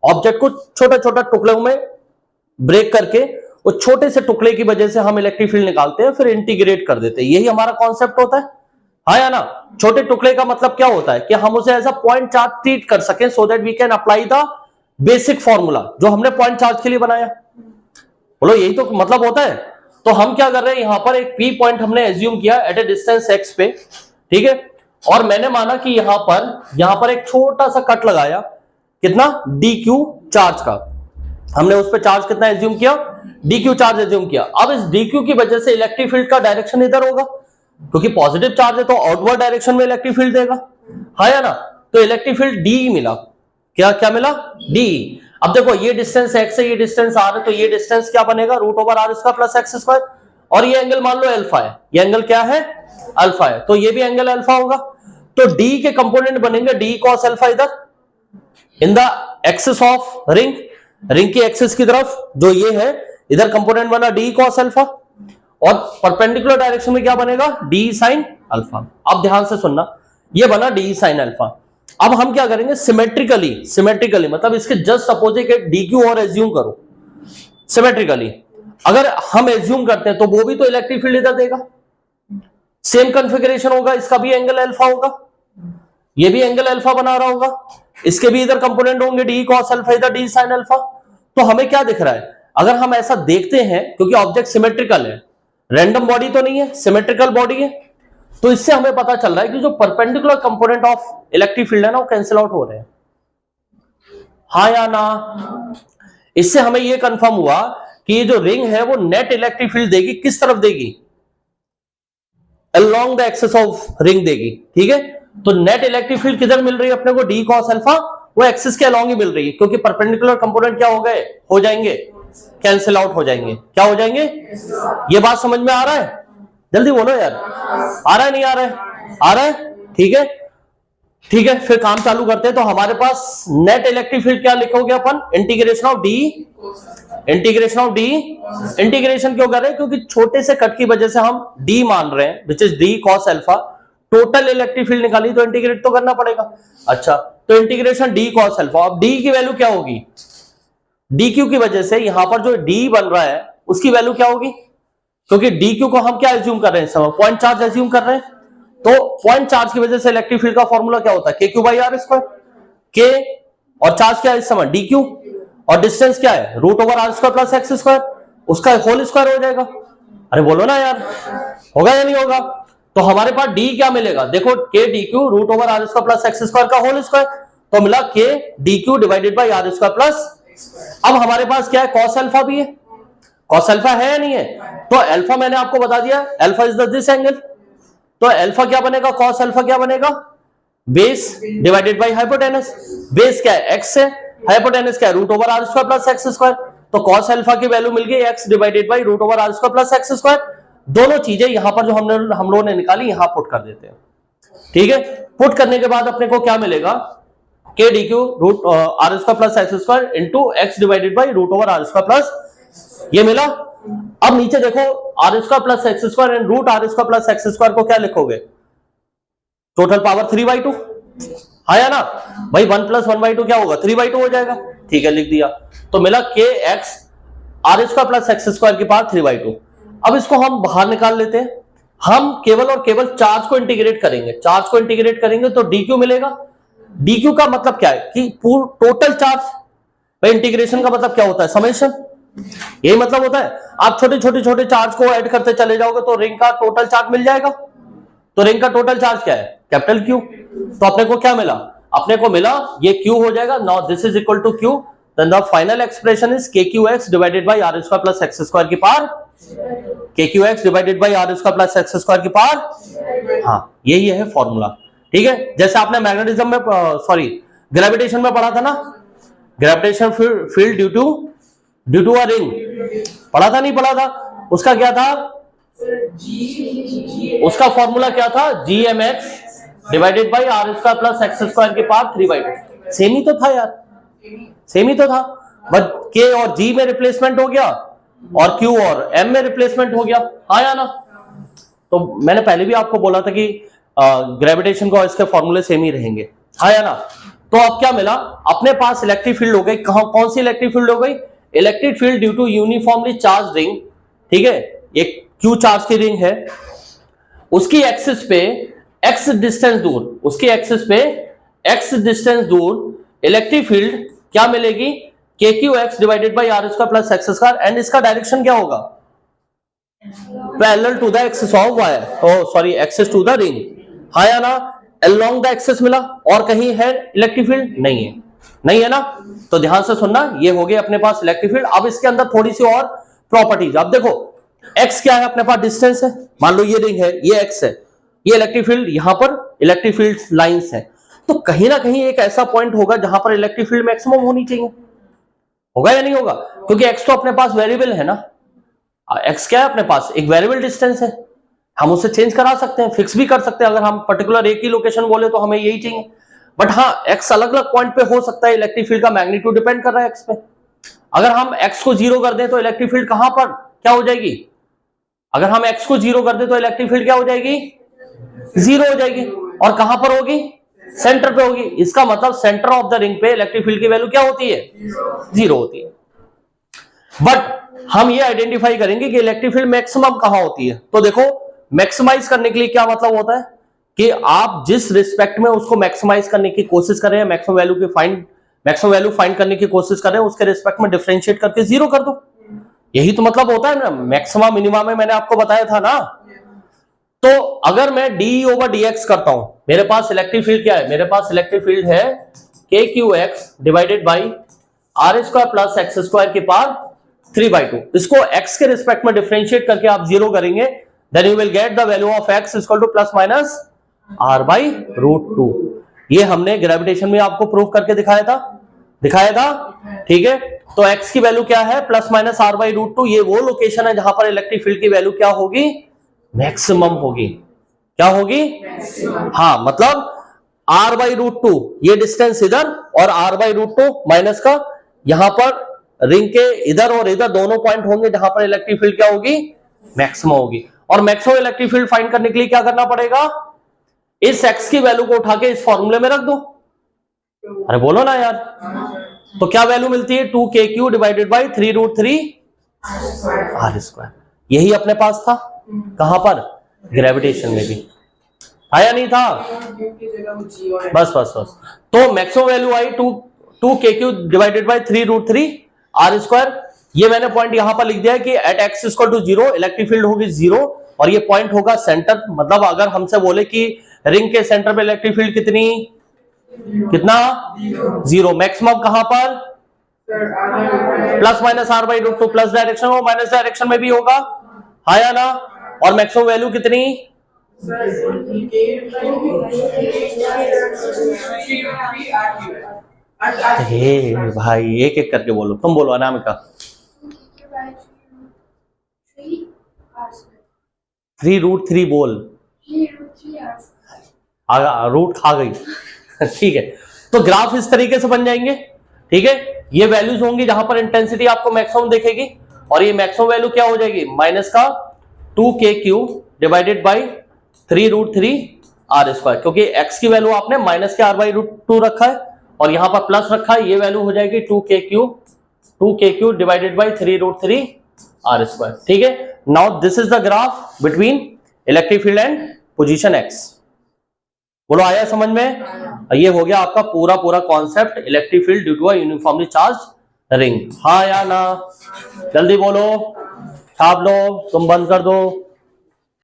Object को छोटा छोटा टुकड़ों में ब्रेक करके वो छोटे से टुकड़े की वजह से हम इलेक्ट्रिक फील्ड निकालते हैं, फिर इंटीग्रेट कर देते हैं। यही हमारा कॉन्सेप्ट होता है, हाँ या ना। छोटे टुकड़े का मतलब क्या होता है कि हम उसे as a point charge treat कर सकें, so that we can apply the basic formula जो हमने पॉइंट चार्ज के लिए बनाया। बोलो, यही तो मतलब होता है। तो हम क्या कर रहे हैं, यहां पर एक पी पॉइंट हमने एज्यूम किया एट ए डिस्टेंस एक्स पे, ठीक है। और मैंने माना कि यहां पर एक छोटा सा कट लगाया, कितना, डी क्यू चार्ज का। हमने उस पर चार्ज कितना एज्यूम किया, डी क्यू चार्ज एज्यूम किया। अब इस डी क्यू की वजह से इलेक्ट्रिक फील्ड का डायरेक्शन इधर होगा, क्योंकि पॉजिटिव चार्ज है तो आउटवर्ड डायरेक्शन में इलेक्ट्रिक फील्ड देगा, हाँ या ना। तो इलेक्ट्रिक फील्ड डी मिला, क्या क्या मिला, डी। अब देखो ये डिस्टेंस एक्स है, ये डिस्टेंस आर है, तो ये डिस्टेंस क्या बनेगा, root over r square plus x square. और ये एंगल मान लो अल्फा है, ये एंगल क्या है, अल्फा है, तो ये भी एंगल अल्फा होगा। तो डी के कंपोनेंट बनेंगे डी कॉस अल्फा इधर in the axis of ring, ring की एक्सिस की तरफ जो ये है, इधर कंपोनेंट बना डी कॉस अल्फा, और परपेंडिकुलर डायरेक्शन में क्या बनेगा, डी साइन अल्फा। अब ध्यान से सुनना, ये बना डी साइन अल्फा। अब हम क्या करेंगे, सिमेट्रिकली मतलब इसके जस्ट अपोजिट डी क्यू और एज्यूम करो सिमेट्रिकली। अगर हम एज्यूम करते हैं तो वो भी तो इलेक्ट्रिक फील्ड इधर देगा, सेम कॉन्फ़िगरेशन होगा, इसका भी एंगल अल्फा होगा, ये भी एंगल अल्फा बना रहा होगा, इसके भी इधर कंपोनेंट होंगे डी कॉस अल्फा, इधर डी साइन अल्फा। तो हमें क्या दिख रहा है, अगर हम ऐसा देखते हैं, क्योंकि ऑब्जेक्ट सिमेट्रिकल है, रैंडम बॉडी तो नहीं है, सिमेट्रिकल बॉडी है, तो इससे हमें पता चल रहा है कि जो perpendicular component of electric field है ना, वो कैंसिल आउट हो रहे हैं, हाँ या ना। इससे हमें यह कंफर्म हुआ कि ये जो रिंग है वो नेट इलेक्ट्रिक फील्ड देगी, किस तरफ देगी, along the axis of ring देगी, ठीक है। तो नेट इलेक्ट्रिक फील्ड किधर मिल रही है अपने को, डी कॉस अल्फा, वो एक्सिस के अलोंग ही मिल रही है, क्योंकि परपेंडिकुलर कंपोनेंट क्या हो गए, हो जाएंगे, कैंसिल आउट हो जाएंगे। क्या हो जाएंगे, ये बात समझ में आ रहा है, जल्दी बोलो यार, आ रहा है नहीं आ रहा है, आ रहा है, ठीक है ठीक है। फिर काम चालू करते हैं। तो हमारे पास नेट इलेक्ट्रिक फील्ड क्या लिखोगे अपन, इंटीग्रेशन ऑफ डी, इंटीग्रेशन क्यों कर रहे हैं, क्योंकि छोटे से कट की वजह से हम डी मान रहे हैं, which is D cos alpha. Total electric field निकाली तो इंटीग्रेट तो करना पड़ेगा। अच्छा, तो इंटीग्रेशन डी कॉस अल्फा। अब डी की वैल्यू क्या होगी, डी क्यू की वजह से यहां पर जो डी बन रहा है उसकी वैल्यू क्या होगी, क्योंकि डी क्यू को हम क्या एज्यूम कर रहे हैं, समय पॉइंट चार्ज एज्यूम कर रहे हैं। तो पॉइंट चार्ज की वजह से इलेक्ट्रिक फील्ड का फॉर्मूला क्या होता है, k Q by are square. के और चार्ज क्या है इस समय, डी क्यू, और डिस्टेंस क्या है, root over r square plus x square, उसका होल स्क्वायर हो जाएगा। अरे बोलो ना यार, होगा या नहीं होगा। तो हमारे पास डी क्या मिलेगा, देखो k d q root over r square plus x square का होल स्क्वायर, तो मिला k d q divided by are square plus. अब हमारे पास क्या है, कॉस अल्फा भी है, कॉस अल्फा है या नहीं है, तो अल्फा मैंने आपको बता दिया, alpha is the this angle. तो अल्फा क्या बनेगा, कॉस अल्फा क्या बनेगा, base divided by hypotenuse. Base क्या है, एक्स है, हाइपोटेनस क्या है, root over r square plus x square. तो कॉस अल्फा की वैल्यू मिल गई x divided by root over r square plus x square. दोनों चीजें यहां पर जो हम लोगों ने निकाली यहां पुट कर देते हैं, ठीक है। पुट करने के बाद अपने को क्या मिलेगा, k d q root r square plus x square into x divided by root over r square plus, ये मिला। अब नीचे देखो, r square plus x square and root r square plus x square को क्या लिखोगे, टोटल पावर 3/2, हाँ या ना भाई, 1 + 1/2 क्या होगा, 3/2 हो जाएगा, ठीक है, लिख दिया। तो मिला k x r square plus x square की पावर 3/2। अब इसको हम बाहर निकाल लेते हैं, हम केवल और केवल चार्ज को इंटीग्रेट करेंगे, चार्ज को इंटीग्रेट करेंगे तो डी क्यू मिलेगा। डी क्यू का मतलब क्या है कि टोटल चार्ज, भाई इंटीग्रेशन का मतलब क्या होता है, समेशन, यही मतलब होता है। आप छोटे चार्ज को ऐड करते चले जाओगे तो रिंग का टोटल चार्ज मिल जाएगा। तो रिंग का टोटल चार्ज क्या है, कैपिटल क्यू। तो अपने को क्या मिला, अपने को मिला ये क्यू हो जाएगा, now this is equal to Q, then the final expression is K Q x divided by are square plus x square की power, K Q x divided by are square plus x square की power, हाँ यही है formula, ठीक है। जैसे आपने magnetism में सॉरी ग्रेविटेशन में पढ़ा था ना, gravitation field due to a ring, पढ़ा था नहीं पढ़ा था, उसका क्या था, उसका फॉर्मूला क्या था, G M x divided by are square plus x square की पावर 3/2। सेम ही तो था यार, सेम ही तो था, बट के और जी में रिप्लेसमेंट हो गया और क्यू और एम में रिप्लेसमेंट हो गया, हाँ या ना। तो मैंने पहले भी आपको बोला था कि ग्रेविटेशन का इसके फॉर्मूले सेम ही रहेंगे, हाँ या ना। तो अब क्या मिला, अपने पास इलेक्ट्रिक फील्ड हो गई, कौन सी इलेक्ट्रिक फील्ड हो गई, electric field due to uniformly charge ring, ठीक है, एक क्यू चार्ज की रिंग है, उसकी एक्सिस पे एक्स डिस्टेंस दूर, उसकी एक्सिस पे एक्स डिस्टेंस दूर इलेक्ट्रिक फील्ड क्या मिलेगी, k Q x divided by are square plus x square, and इसका डायरेक्शन क्या होगा, parallel to the axis of wire, sorry axis to the ring, हाँ या ना, अलोंग द एक्सिस मिला, और कहीं है इलेक्ट्रिक फील्ड, नहीं है, नहीं है ना, तो ध्यान से सुनना, ये हो गई अपने पास इलेक्ट्रिक फील्ड। अब इसके अंदर थोड़ी सी और प्रॉपर्टीज, अब देखो x क्या है अपने पास, डिस्टेंस है, मान लो ये रिंग है, ये x है, ये इलेक्ट्रिक फील्ड, यहां पर इलेक्ट्रिक फील्ड लाइंस है, तो कहीं ना कहीं एक ऐसा पॉइंट होगा जहां पर इलेक्ट्रिक फील्ड मैक्सिमम होनी चाहिए, होगा या नहीं होगा, क्योंकि x तो अपने पास वेरिएबल है ना, x क्या है अपने पास, एक वेरिएबल डिस्टेंस है, हम उसे चेंज करा सकते हैं, फिक्स भी कर सकते हैं, अगर हम पर्टिकुलर एक ही लोकेशन बोले तो हमें यही चाहिए, बट हाँ x अलग अलग पॉइंट पे हो सकता है, इलेक्ट्रिक फील्ड का मैग्नीट्यूड डिपेंड कर रहा है x पे, अगर हम x को 0 कर दें तो इलेक्ट्रिक फील्ड कहां पर क्या हो जाएगी, अगर हम x को 0 कर दें तो इलेक्ट्रिक फील्ड क्या हो जाएगी, 0 हो जाएगी, और कहां पर होगी, सेंटर पे होगी, इसका मतलब सेंटर ऑफ द रिंग पे इलेक्ट्रिक फील्ड की वैल्यू क्या होती है, 0 होती है, बट हम ये आइडेंटिफाई करेंगे कि इलेक्ट्रिक फील्ड मैक्सिमम कहां होती है, तो देखो मैक्सिमाइज करने के लिए क्या मतलब होता है कि आप जिस रिस्पेक्ट में उसको मैक्सिमाइज करने की कोशिश कर रहे हैं, मैक्सिमम वैल्यू फाइंड करने की कोशिश कर रहे हैं, उसके रिस्पेक्ट में डिफरेंशिएट करके 0 कर दो, यही तो मतलब होता है ना, मैक्सिमम मिनिमम में मैंने आपको बताया था ना, तो अगर मैं d ओवर dx करता हूं, मेरे पास इलेक्ट्रिक फील्ड क्या है, मेरे पास इलेक्ट्रिक फील्ड है k Q x divided by are square plus x square के पावर 3/2, इसको x के रिस्पेक्ट में डिफरेंशिएट करके आप 0 करेंगे, then you will get the value of x equal to plus minus r by root 2, ये हमने ग्रेविटेशन में आपको प्रूव करके दिखाया था, ठीक है, तो x की वैल्यू क्या है, plus minus r by root 2, ये वो लोकेशन है जहां पर इलेक्ट्रिक फील्ड की वैल्यू क्या होगी, मैक्सिमम होगी, क्या होगी, हाँ मतलब r बाई रूट 2, ये डिस्टेंस इधर, और r बाई रूट 2 माइनस का यहां पर रिंग के इधर और इधर दोनों पॉइंट होंगे जहां पर इलेक्ट्रिक फील्ड क्या होगी, मैक्सिमम होगी, और मैक्सिमम इलेक्ट्रिक फील्ड फाइंड करने के लिए क्या करना पड़ेगा, इस x की वैल्यू को उठा के इस फॉर्मूले में रख दो, अरे बोलो ना यार, तो क्या वैल्यू मिलती है, 2kq divided by 3√3 r square, यही अपने पास था, कहां पर, ग्रेविटेशन में भी आया नहीं था, बस, तो मैक्सिमम वैल्यू आई 2kq divided by 3√3 r square, ये मैंने पॉइंट यहां पर लिख दिया है कि at x equal to 0 electric field होगी 0, और ये पॉइंट होगा सेंटर, मतलब अगर हमसे बोले कि रिंग के सेंटर पे इलेक्ट्रिक फील्ड कितना 0, मैक्सिमम कहां पर, plus minus r by root 2, plus direction हो माइनस डायरेक्शन में भी होगा, हाँ या ना, और मैक्सिमम वैल्यू कितनी, हे भाई एक एक करके बोलो, तुम बोलो अनामिका, 3√3 बोल, रूट खा गई ठीक है, तो ग्राफ इस तरीके से बन जाएंगे, ठीक है, ये वैल्यूज होंगी जहां पर इंटेंसिटी आपको मैक्सिमम दिखेगी, और ये मैक्सिमम वैल्यू क्या हो जाएगी, माइनस का 2kq divided by 3√3 r square, क्योंकि x की वैल्यू आपने माइनस के r बाई रूट 2 रखा है और यहां पर प्लस रखा है, ये वैल्यू हो जाएगी 2kq divided by 3√3 r square, ठीक है, now this is the graph between electric field and position x, बोलो आया समझ में, ये हो गया आपका पूरा concept electric field due to a uniformly charge ring, हाँ या ना, जल्दी बोलो, छाप लो, तुम बंद कर दो।